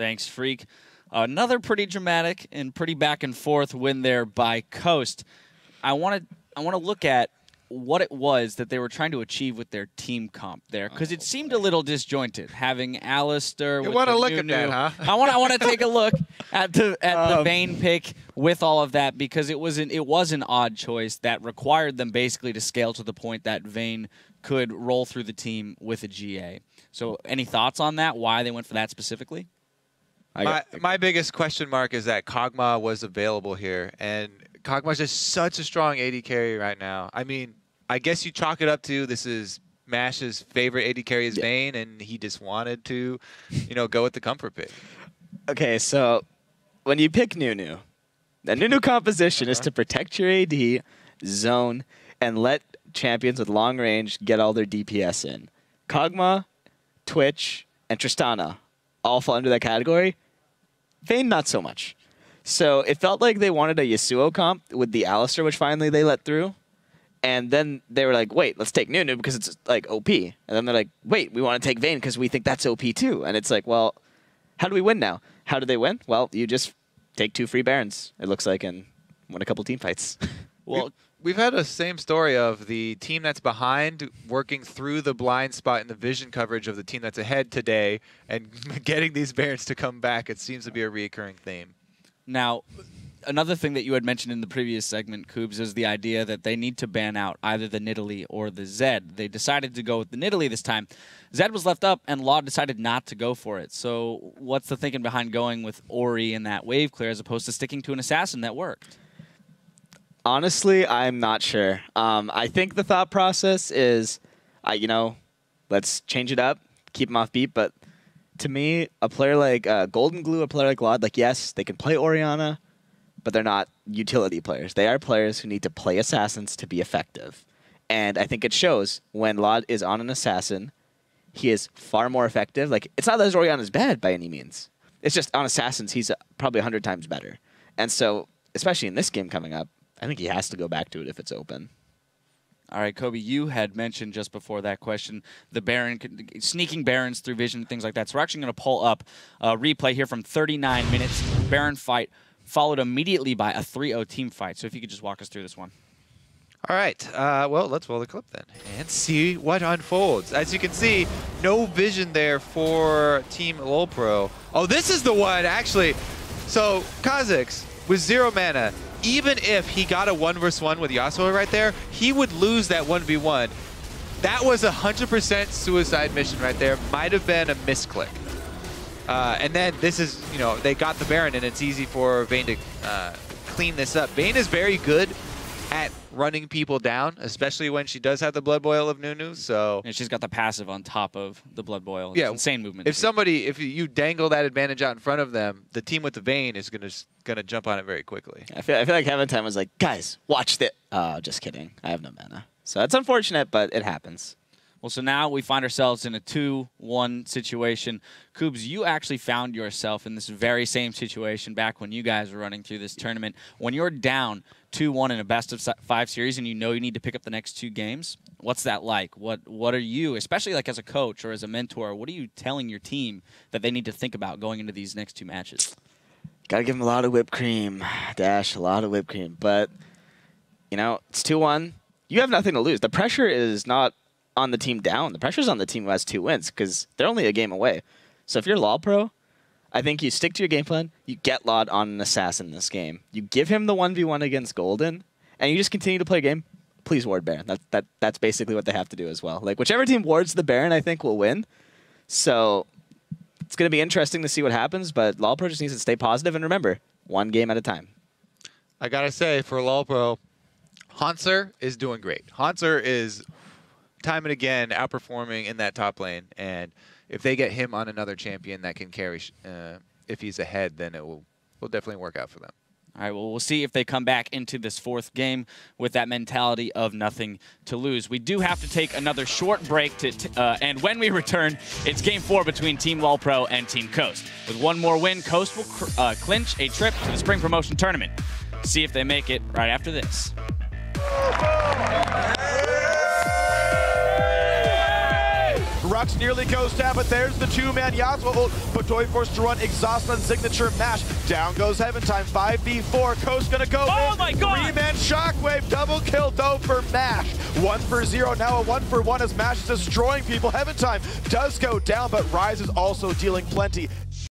Thanks, Freak. Another pretty dramatic and pretty back and forth win there by Coast. I want to look at what it was that they were trying to achieve with their team comp there, because it seemed a little disjointed. Having Alistair, you want to look at that, huh? I want to take a look at the Vayne pick with all of that, because it was an odd choice that required them basically to scale to the point that Vayne could roll through the team with a GA. So, any thoughts on that? Why they went for that specifically? My biggest question mark is that Kog'Maw was available here, and Kog'Maw's just such a strong AD carry right now. I mean, I guess you chalk it up to this is Mash's favorite AD carry is Vayne, and he just wanted to, go with the comfort pick. Okay, so when you pick Nunu, the Nunu composition is to protect your AD, zone, and let champions with long range get all their DPS in. Kog'Maw, Twitch, and Tristana all fall under that category. Vayne, not so much. So it felt like they wanted a Yasuo comp with the Alistair, which finally they let through. And then they were like, wait, let's take Nunu because it's like OP. And then they're like, wait, we want to take Vayne because we think that's OP too. And it's like, well, how do we win now? How do they win? Well, you just take 2 free Barons, it looks like, and win a couple team fights. Well, we've had the same story of the team that's behind working through the blind spot in the vision coverage of the team that's ahead today and getting these Barons to come back. It seems to be a reoccurring theme. Now, another thing that you had mentioned in the previous segment, Kubz, is the idea that they need to ban out either the Nidalee or the Zed. They decided to go with the Nidalee this time. Zed was left up, and Law decided not to go for it. So what's the thinking behind going with Ori in that wave clear as opposed to sticking to an assassin that worked? Honestly, I'm not sure. I think the thought process is, let's change it up, keep them off beat, but to me, a player like Golden Glue, a player like Laud, yes, they can play Orianna, but they're not utility players. They are players who need to play assassins to be effective. And I think it shows when Laud is on an assassin, he is far more effective. It's not that his Orianna is bad by any means. It's just on assassins, he's probably 100 times better. And so, especially in this game coming up, I think he has to go back to it if it's open. All right, Kobe, you had mentioned just before that question the Baron, sneaking Barons through vision, things like that. So we're actually going to pull up a replay here from 39 minutes. Baron fight followed immediately by a 3-0 team fight. So if you could just walk us through this one. All right. Well, let's roll the clip then and see what unfolds. As you can see, no vision there for Team LoL Pro. Oh, this is the one, actually. So Kha'Zix with 0 mana. Even if he got a 1v1 with Yasuo right there, he would lose that 1v1. That was a 100% suicide mission right there. Might have been a misclick. And then this is, they got the Baron, and it's easy for Vayne to clean this up. Vayne is very good at running people down, especially when she does have the Blood Boil of Nunu. So and she's got the passive on top of the Blood Boil. Yeah, it's insane movement. If you dangle that advantage out in front of them, the team with the Vayne is gonna jump on it very quickly. I feel like Heaventime was like, guys, watch this. Just kidding. I have no mana. So that's unfortunate, but it happens. Well, so now we find ourselves in a 2-1 situation. Kubz, you actually found yourself in this very same situation back when you guys were running through this tournament. When you're down 2-1 in a best-of-5 series and you know you need to pick up the next 2 games, what's that like? What are you, especially as a coach or as a mentor, what are you telling your team that they need to think about going into these next 2 matches? Gotta give them a lot of whipped cream, Dash, a lot of whipped cream. But, it's 2-1. You have nothing to lose. The pressure is not on the team down. The pressure's on the team who has 2 wins because they're only a game away. So if you're LoL Pro, I think you stick to your game plan. You get Laud on an assassin in this game. You give him the 1v1 against Golden, and you just continue to play a game. Please ward Baron. That's basically what they have to do as well. Whichever team wards the Baron, I think, will win. So it's going to be interesting to see what happens, but LoL Pro just needs to stay positive and remember, 1 game at a time. I gotta say, for LoL Pro, Hauntzer is doing great. Hauntzer is time and again outperforming in that top lane, and if they get him on another champion that can carry, if he's ahead, then it will definitely work out for them. All right, well, we'll see if they come back into this 4th game with that mentality of nothing to lose. We do have to take another short break, and when we return, it's Game 4 between Team LoL Pro and Team Coast. With one more win, Coast will clinch a trip to the Spring Promotion Tournament. See if they make it right after this. Crux nearly goes down, but there's the two-man Yasuo ult. But Toy forced to run exhaust on signature mash. Down goes Heaven Time, 5v4. Coast gonna go Oh in. my God! Three-man Shockwave, double kill though for Mash. 1-for-0, now a 1-for-1 as Mash is destroying people. Heaven Time does go down, but Rise is also dealing plenty